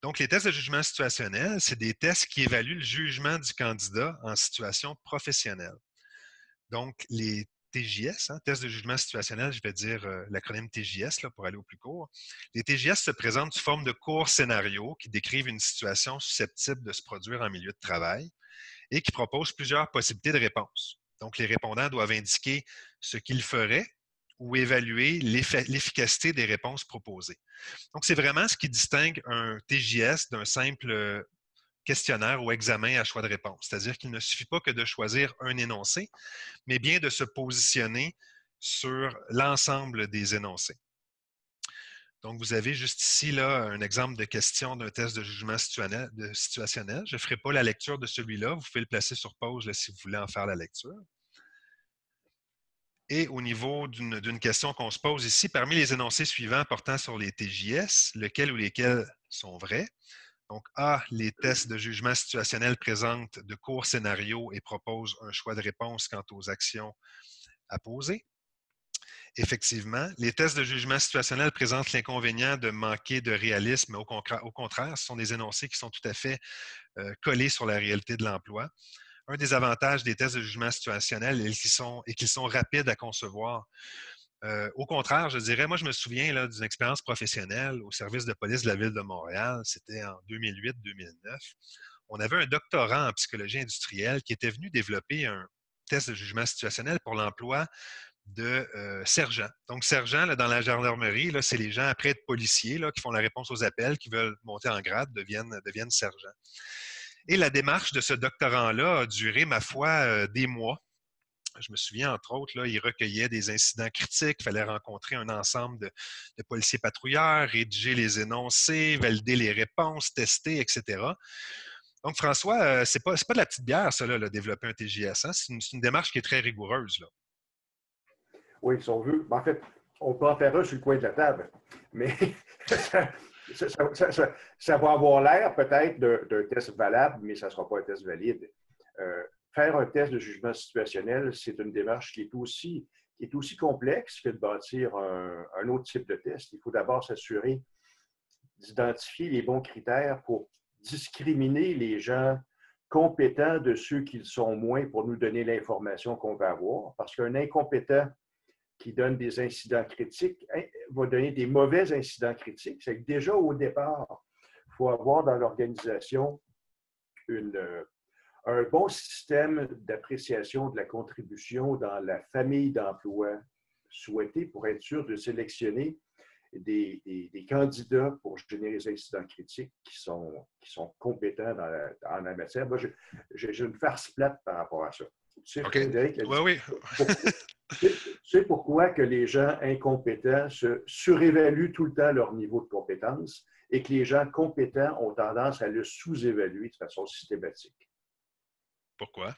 Donc, les tests de jugement situationnel, c'est des tests qui évaluent le jugement du candidat en situation professionnelle. Donc, les TJS, tests de jugement situationnel, je vais dire l'acronyme TJS là, pour aller au plus court. Les TJS se présentent sous forme de courts scénarios qui décrivent une situation susceptible de se produire en milieu de travail et qui proposent plusieurs possibilités de réponse. Donc, les répondants doivent indiquer ce qu'ils feraient ou évaluer l'efficacité des réponses proposées. Donc, c'est vraiment ce qui distingue un TJS d'un simple questionnaire ou examen à choix de réponse. C'est-à-dire qu'il ne suffit pas que de choisir un énoncé, mais bien de se positionner sur l'ensemble des énoncés. Donc, vous avez juste ici là, un exemple de question d'un test de jugement situationnel. Je ne ferai pas la lecture de celui-là. Vous pouvez le placer sur pause là, si vous voulez en faire la lecture. Et au niveau d'une question qu'on se pose ici, parmi les énoncés suivants portant sur les TJS, lequel ou lesquels sont vrais? Donc, A, les tests de jugement situationnel présentent de courts scénarios et proposent un choix de réponse quant aux actions à poser. Effectivement, les tests de jugement situationnel présentent l'inconvénient de manquer de réalisme. Au contraire, ce sont des énoncés qui sont tout à fait collés sur la réalité de l'emploi. Un des avantages des tests de jugement situationnel est qu'ils sont rapides à concevoir. Au contraire, je dirais, moi, je me souviens d'une expérience professionnelle au service de police de la Ville de Montréal. C'était en 2008-2009. On avait un doctorant en psychologie industrielle qui était venu développer un test de jugement situationnel pour l'emploi de sergents. Donc, sergents, là, dans la gendarmerie, c'est les gens, après être policiers, là, qui font la réponse aux appels, qui veulent monter en grade, deviennent sergents. Et la démarche de ce doctorant-là a duré, ma foi, des mois. Je me souviens, entre autres, là, il recueillait des incidents critiques, il fallait rencontrer un ensemble de policiers patrouilleurs, rédiger les énoncés, valider les réponses, tester, etc. Donc, François, c'est pas de la petite bière, ça, là, développer un TJS. Hein? C'est une démarche qui est très rigoureuse. Là. Oui, si on veut. En fait, on peut en faire un sur le coin de la table, mais ça va avoir l'air peut-être d'un test valable, mais ça ne sera pas un test valide. Faire un test de jugement situationnel, c'est une démarche qui est aussi complexe que de bâtir un autre type de test. Il faut d'abord s'assurer d'identifier les bons critères pour discriminer les gens compétents de ceux qui le sont moins pour nous donner l'information qu'on va avoir. Parce qu'un incompétent qui donne des incidents critiques va donner des mauvais incidents critiques. C'est que déjà au départ, il faut avoir dans l'organisation un bon système d'appréciation de la contribution dans la famille d'emplois souhaitée pour être sûr de sélectionner des candidats pour générer des incidents critiques qui sont compétents en la matière. Moi, j'ai une farce plate par rapport à ça. Tu sais, OK. Frédéric, Oui. tu sais pourquoi que les gens incompétents se surévaluent tout le temps leur niveau de compétence et que les gens compétents ont tendance à le sous-évaluer de façon systématique? Pourquoi?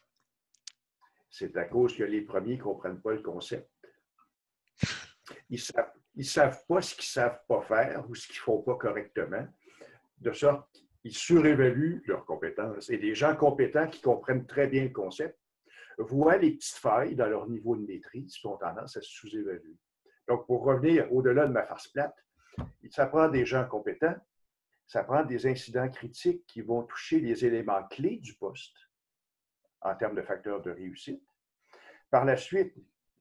C'est à cause que les premiers ne comprennent pas le concept. Ils ne savent pas ce qu'ils ne savent pas faire ou ce qu'ils ne font pas correctement, de sorte qu'ils surévaluent leurs compétences. Et les gens compétents qui comprennent très bien le concept voient les petites failles dans leur niveau de maîtrise qui ont tendance à se sous-évaluer. Donc, pour revenir au-delà de ma farce plate, ça prend des gens compétents, ça prend des incidents critiques qui vont toucher les éléments clés du poste en termes de facteurs de réussite. Par la suite,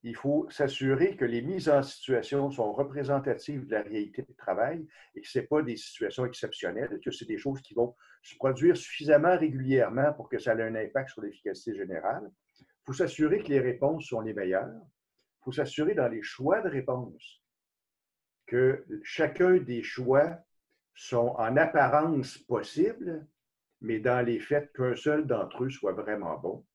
il faut s'assurer que les mises en situation sont représentatives de la réalité du travail et que ce n'est pas des situations exceptionnelles, que c'est des choses qui vont se produire suffisamment régulièrement pour que ça ait un impact sur l'efficacité générale. Il faut s'assurer que les réponses sont les meilleures. Il faut s'assurer dans les choix de réponses que chacun des choix sont en apparence possibles, mais dans les faits, qu'un seul d'entre eux soit vraiment bon.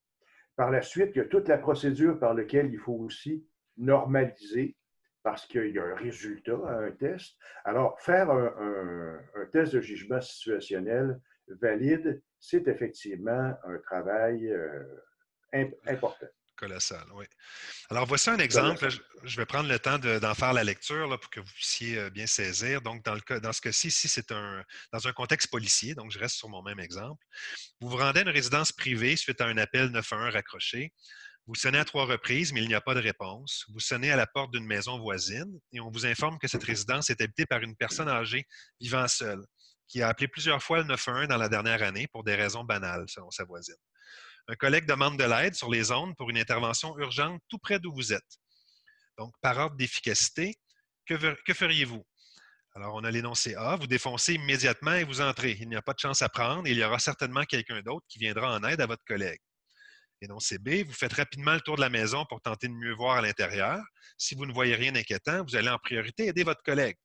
Par la suite, il y a toute la procédure par laquelle il faut aussi normaliser parce qu'il y a un résultat à un test. Alors, faire un test de jugement situationnel valide, c'est effectivement un travail important. Colossal, oui. Alors, voici un exemple. Je vais prendre le temps d'en faire la lecture là, pour que vous puissiez bien saisir. Donc, dans ce cas-ci, ici, c'est dans un contexte policier. Donc, je reste sur mon même exemple. Vous vous rendez à une résidence privée suite à un appel 911 raccroché. Vous sonnez à 3 reprises, mais il n'y a pas de réponse. Vous sonnez à la porte d'une maison voisine et on vous informe que cette résidence est habitée par une personne âgée vivant seule. qui a appelé plusieurs fois le 911 dans la dernière année pour des raisons banales, selon sa voisine. Un collègue demande de l'aide sur les ondes pour une intervention urgente tout près d'où vous êtes. Donc, par ordre d'efficacité, que feriez-vous? Alors, on a l'énoncé A, vous défoncez immédiatement et vous entrez. Il n'y a pas de chance à prendre et il y aura certainement quelqu'un d'autre qui viendra en aide à votre collègue. Énoncé B, vous faites rapidement le tour de la maison pour tenter de mieux voir à l'intérieur. Si vous ne voyez rien d'inquiétant, vous allez en priorité aider votre collègue.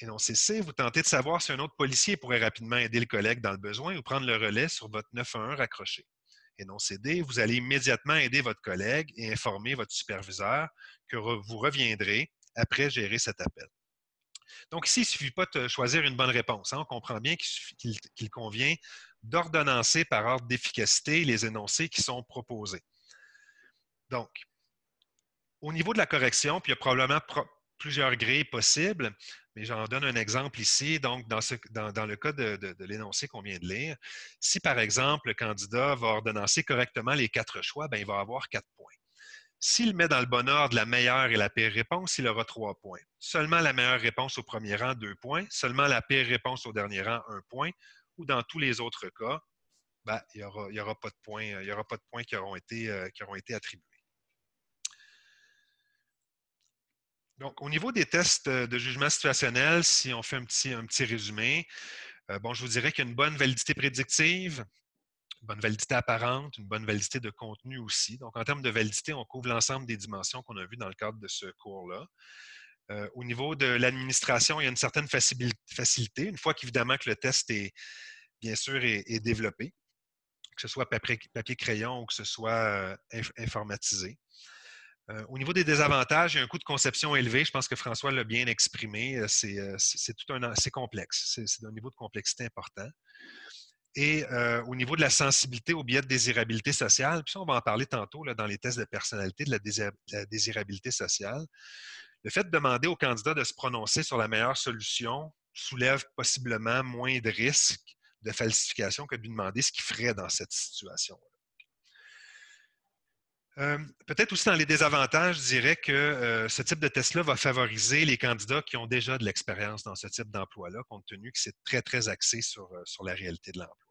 Énoncé C, vous tentez de savoir si un autre policier pourrait rapidement aider le collègue dans le besoin ou prendre le relais sur votre 911 raccroché. Énoncé D, vous allez immédiatement aider votre collègue et informer votre superviseur que vous reviendrez après gérer cet appel. Donc ici, il ne suffit pas de choisir une bonne réponse. On comprend bien qu'il convient d'ordonnancer par ordre d'efficacité les énoncés qui sont proposés. Donc, au niveau de la correction, puis il y a probablement plusieurs grilles possibles, mais j'en donne un exemple ici. Donc, dans le cas de l'énoncé qu'on vient de lire, si par exemple le candidat va ordonnancer correctement les 4 choix, bien, il va avoir 4 points. S'il met dans le bon ordre la meilleure et la pire réponse, il aura 3 points. Seulement la meilleure réponse au premier rang, 2 points. Seulement la pire réponse au dernier rang, 1 point. Ou dans tous les autres cas, ben, il n'y aura pas de points, il y aura pas de points qui auront été attribués. Donc, au niveau des tests de jugement situationnel, si on fait un petit résumé, bon, je vous dirais qu'il y a une bonne validité prédictive, une bonne validité apparente, une bonne validité de contenu aussi. Donc, en termes de validité, on couvre l'ensemble des dimensions qu'on a vues dans le cadre de ce cours-là. Au niveau de l'administration, il y a une certaine facilité, une fois qu'évidemment que le test est, bien sûr, est développé, que ce soit papier-crayon ou que ce soit informatisé. Au niveau des désavantages, il y a un coût de conception élevé. Je pense que François l'a bien exprimé. C'est complexe. C'est d'un niveau de complexité important. Et au niveau de la sensibilité au biais de désirabilité sociale, puis ça, on va en parler tantôt là, dans les tests de personnalité de la désirabilité sociale, le fait de demander au candidat de se prononcer sur la meilleure solution soulève possiblement moins de risques de falsification que de lui demander ce qu'il ferait dans cette situation. Peut-être aussi dans les désavantages, je dirais que ce type de test-là va favoriser les candidats qui ont déjà de l'expérience dans ce type d'emploi-là, compte tenu que c'est très, très axé sur la réalité de l'emploi.